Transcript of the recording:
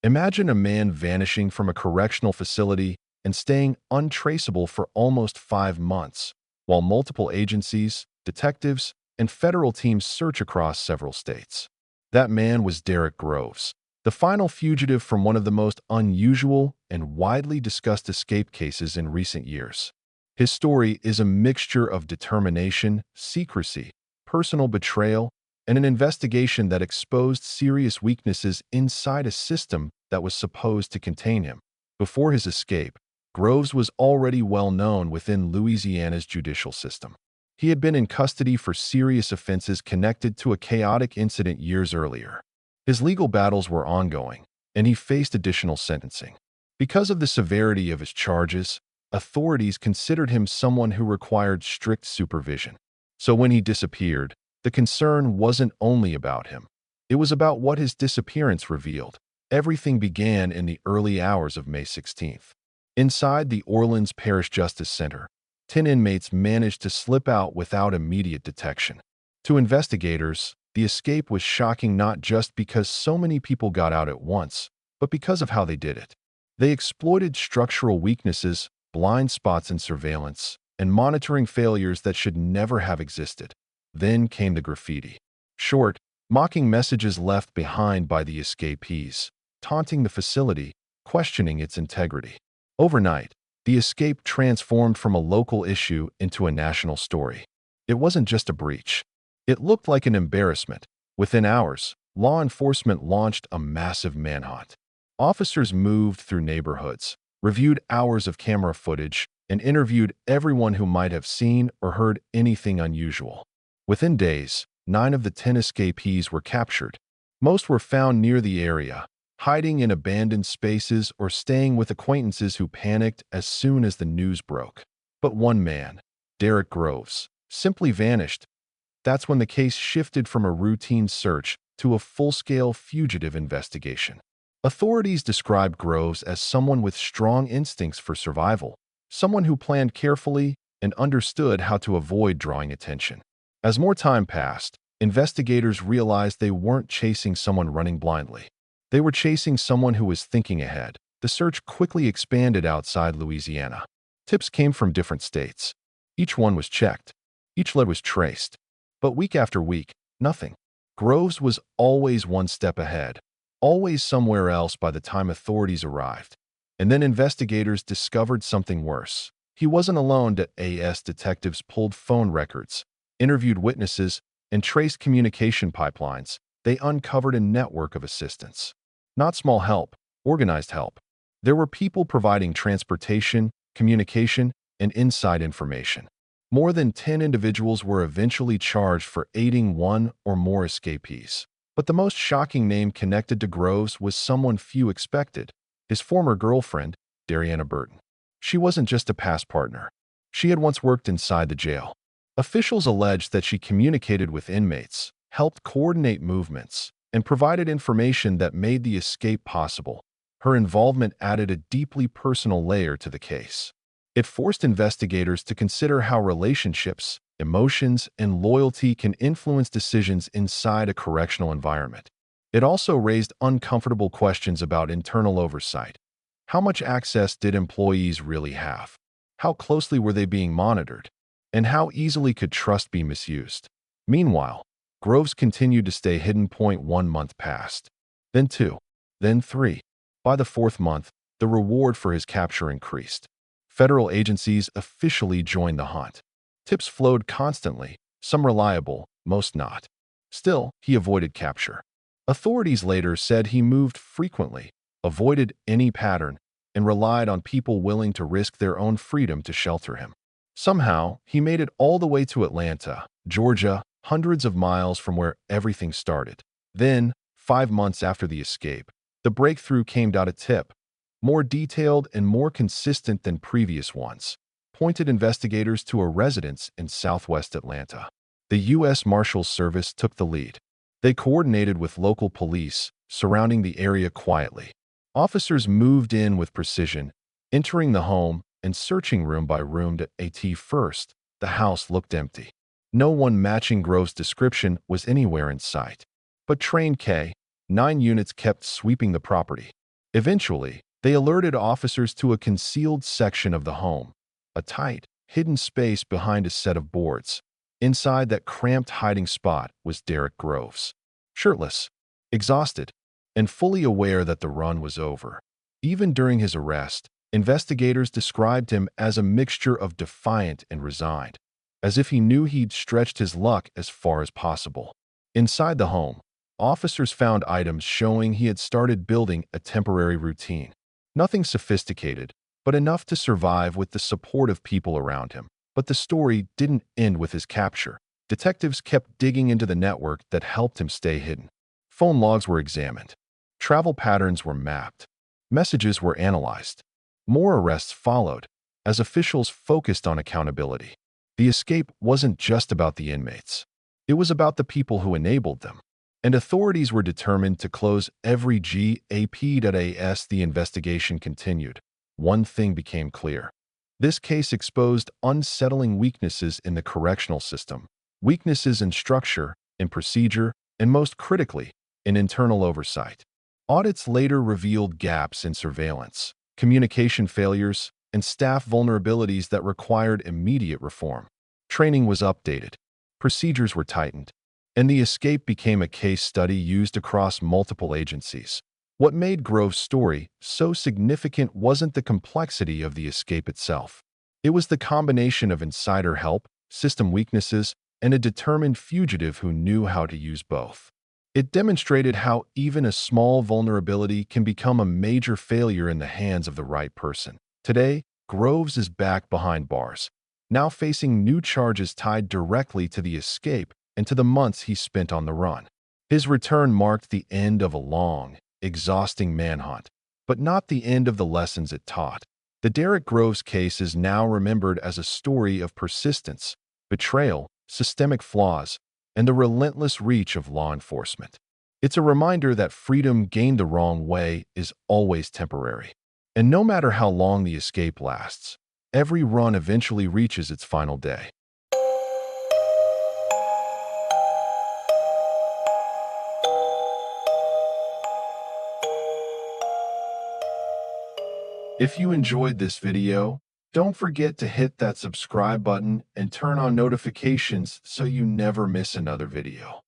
Imagine a man vanishing from a correctional facility and staying untraceable for almost 5 months, while multiple agencies, detectives, and federal teams search across several states. That man was Derrick Groves, the final fugitive from one of the most unusual and widely discussed escape cases in recent years. His story is a mixture of determination, secrecy, personal betrayal, and an investigation that exposed serious weaknesses inside a system that was supposed to contain him. Before his escape, Groves was already well known within Louisiana's judicial system. He had been in custody for serious offenses connected to a chaotic incident years earlier. His legal battles were ongoing, and he faced additional sentencing. Because of the severity of his charges, authorities considered him someone who required strict supervision. So when he disappeared, the concern wasn't only about him. It was about what his disappearance revealed. Everything began in the early hours of May 16th. Inside the Orleans Parish Justice Center, 10 inmates managed to slip out without immediate detection. To investigators, the escape was shocking not just because so many people got out at once, but because of how they did it. They exploited structural weaknesses, blind spots in surveillance, and monitoring failures that should never have existed. Then came the graffiti. Short, mocking messages left behind by the escapees, taunting the facility, questioning its integrity. Overnight, the escape transformed from a local issue into a national story. It wasn't just a breach. It looked like an embarrassment. Within hours, law enforcement launched a massive manhunt. Officers moved through neighborhoods, reviewed hours of camera footage, and interviewed everyone who might have seen or heard anything unusual. Within days, 9 of the 10 escapees were captured. Most were found near the area, hiding in abandoned spaces or staying with acquaintances who panicked as soon as the news broke. But one man, Derrick Groves, simply vanished. That's when the case shifted from a routine search to a full-scale fugitive investigation. Authorities described Groves as someone with strong instincts for survival, someone who planned carefully and understood how to avoid drawing attention. As more time passed, investigators realized they weren't chasing someone running blindly. They were chasing someone who was thinking ahead. The search quickly expanded outside Louisiana. Tips came from different states. Each one was checked. Each lead was traced. But week after week, nothing. Groves was always one step ahead, always somewhere else by the time authorities arrived. And then investigators discovered something worse. He wasn't alone. AS detectives pulled phone records, interviewed witnesses, and traced communication pipelines. They uncovered a network of assistance. Not small help, organized help. There were people providing transportation, communication, and inside information. More than 10 individuals were eventually charged for aiding one or more escapees. But the most shocking name connected to Groves was someone few expected: his former girlfriend, Darriana Burton. She wasn't just a past partner. She had once worked inside the jail. Officials alleged that she communicated with inmates, helped coordinate movements, and provided information that made the escape possible. Her involvement added a deeply personal layer to the case. It forced investigators to consider how relationships, emotions, and loyalty can influence decisions inside a correctional environment. It also raised uncomfortable questions about internal oversight. How much access did employees really have? How closely were they being monitored? And how easily could trust be misused? Meanwhile, Groves continued to stay hidden. 1 month passed, then 2, then 3. By the 4th month, the reward for his capture increased. Federal agencies officially joined the hunt. Tips flowed constantly, some reliable, most not. Still, he avoided capture. Authorities later said he moved frequently, avoided any pattern, and relied on people willing to risk their own freedom to shelter him. Somehow, he made it all the way to Atlanta, Georgia, hundreds of miles from where everything started. Then, 5 months after the escape, the breakthrough came. A tip, more detailed and more consistent than previous ones, pointed investigators to a residence in southwest Atlanta. The U.S. Marshals Service took the lead. They coordinated with local police, surrounding the area quietly. Officers moved in with precision, entering the home and searching room by room. At first, the house looked empty. No one matching Groves' description was anywhere in sight. But trained K-9 units kept sweeping the property. Eventually, they alerted officers to a concealed section of the home, a tight, hidden space behind a set of boards. Inside that cramped hiding spot was Derrick Groves, shirtless, exhausted, and fully aware that the run was over. Even during his arrest, investigators described him as a mixture of defiant and resigned, as if he knew he'd stretched his luck as far as possible. Inside the home, officers found items showing he had started building a temporary routine. Nothing sophisticated, but enough to survive with the support of people around him. But the story didn't end with his capture. Detectives kept digging into the network that helped him stay hidden. Phone logs were examined. Travel patterns were mapped. Messages were analyzed. More arrests followed, as officials focused on accountability. The escape wasn't just about the inmates. It was about the people who enabled them. And authorities were determined to close every gap. As the investigation continued, one thing became clear. This case exposed unsettling weaknesses in the correctional system, weaknesses in structure, in procedure, and most critically, in internal oversight. Audits later revealed gaps in surveillance, communication failures, and staff vulnerabilities that required immediate reform. Training was updated, procedures were tightened, and the escape became a case study used across multiple agencies. What made Groves' story so significant wasn't the complexity of the escape itself. It was the combination of insider help, system weaknesses, and a determined fugitive who knew how to use both. It demonstrated how even a small vulnerability can become a major failure in the hands of the right person. Today, Groves is back behind bars, now facing new charges tied directly to the escape and to the months he spent on the run. His return marked the end of a long, exhausting manhunt, but not the end of the lessons it taught. The Derrick Groves case is now remembered as a story of persistence, betrayal, systemic flaws, and the relentless reach of law enforcement. It's a reminder that freedom gained the wrong way is always temporary. And no matter how long the escape lasts, every run eventually reaches its final day. If you enjoyed this video, don't forget to hit that subscribe button and turn on notifications so you never miss another video.